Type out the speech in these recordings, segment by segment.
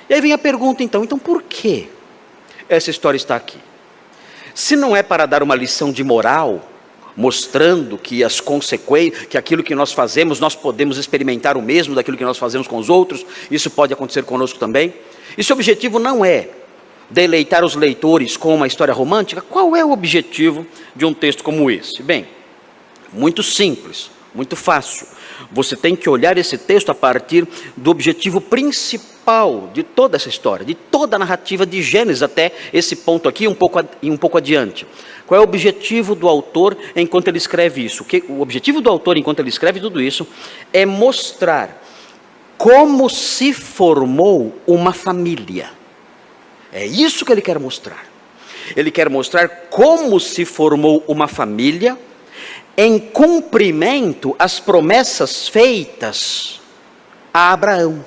E aí vem a pergunta então por que essa história está aqui? Se não é para dar uma lição de moral, mostrando que as consequências, que aquilo que nós fazemos, nós podemos experimentar o mesmo daquilo que nós fazemos com os outros, isso pode acontecer conosco também. E se o objetivo não é deleitar os leitores com uma história romântica, qual é o objetivo de um texto como esse? Bem, muito simples, muito fácil. Você tem que olhar esse texto a partir do objetivo principal de toda essa história, de toda a narrativa de Gênesis até esse ponto aqui, um pouco adiante. Qual é o objetivo do autor enquanto ele escreve isso? O objetivo do autor enquanto ele escreve tudo isso é mostrar como se formou uma família. É isso que ele quer mostrar. Ele quer mostrar como se formou uma família em cumprimento às promessas feitas a Abraão.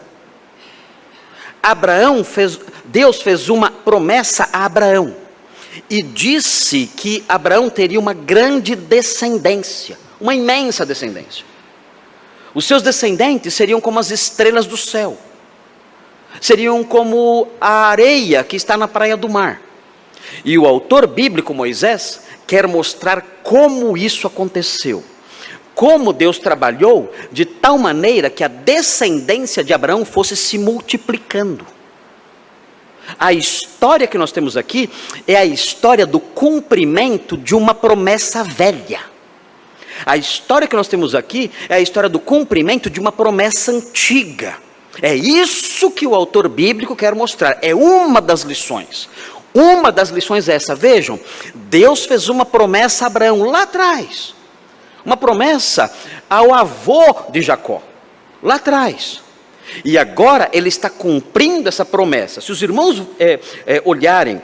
Deus fez uma promessa a Abraão e disse que Abraão teria uma grande descendência, uma imensa descendência. Os seus descendentes seriam como as estrelas do céu, seriam como a areia que está na praia do mar. E o autor bíblico Moisés quer mostrar como isso aconteceu, como Deus trabalhou de tal maneira que a descendência de Abraão fosse se multiplicando. A história que nós temos aqui é a história do cumprimento de uma promessa velha. A história que nós temos aqui é a história do cumprimento de uma promessa antiga. É isso que o autor bíblico quer mostrar, é uma das lições. Uma das lições é essa, vejam, Deus fez uma promessa a Abraão lá atrás, uma promessa ao avô de Jacó, lá atrás, e agora ele está cumprindo essa promessa. Se os irmãos olharem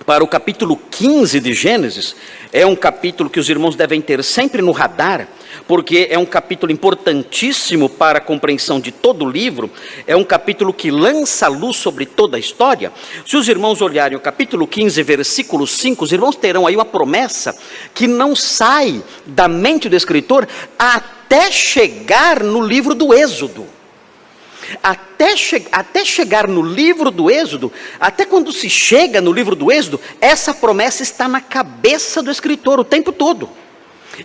para o capítulo 15 de Gênesis, é um capítulo que os irmãos devem ter sempre no radar, porque é um capítulo importantíssimo para a compreensão de todo o livro, é um capítulo que lança luz sobre toda a história. Se os irmãos olharem o capítulo 15, versículo 5, os irmãos terão aí uma promessa que não sai da mente do escritor até chegar no livro do Êxodo. Até chegar no livro do Êxodo, até quando se chega no livro do Êxodo, essa promessa está na cabeça do escritor o tempo todo.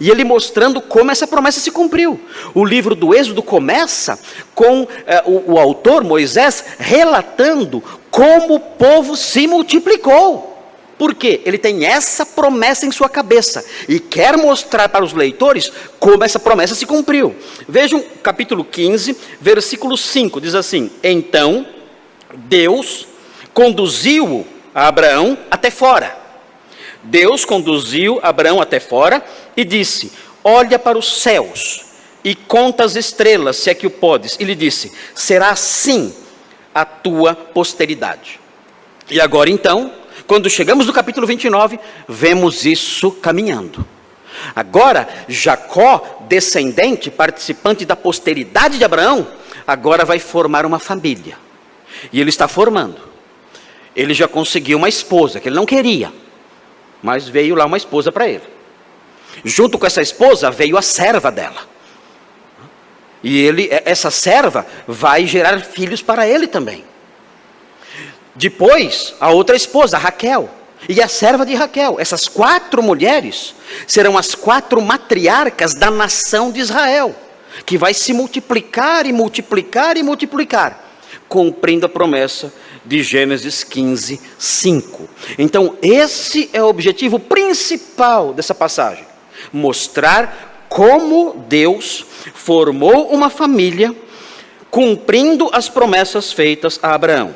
E ele mostrando como essa promessa se cumpriu. O livro do Êxodo começa com o autor, Moisés, relatando como o povo se multiplicou. Por quê? Ele tem essa promessa em sua cabeça e quer mostrar para os leitores como essa promessa se cumpriu. Vejam capítulo 15, versículo 5, diz assim: então Deus conduziu a Abraão até fora. Deus conduziu Abraão até fora e disse: olha para os céus e conta as estrelas, se é que o podes. E lhe disse: será assim a tua posteridade. E agora então, quando chegamos no capítulo 29, vemos isso caminhando. Agora, Jacó, descendente, participante da posteridade de Abraão, agora vai formar uma família. E ele está formando. Ele já conseguiu uma esposa, que ele não queria, mas veio lá uma esposa para ele. Junto com essa esposa veio a serva dela. E essa serva vai gerar filhos para ele também. Depois, a outra esposa, Raquel, e a serva de Raquel. Essas 4 mulheres serão as 4 matriarcas da nação de Israel, que vai se multiplicar e multiplicar e multiplicar, cumprindo a promessa de Gênesis 15, 5. Então, esse é o objetivo principal dessa passagem: mostrar como Deus formou uma família, cumprindo as promessas feitas a Abraão.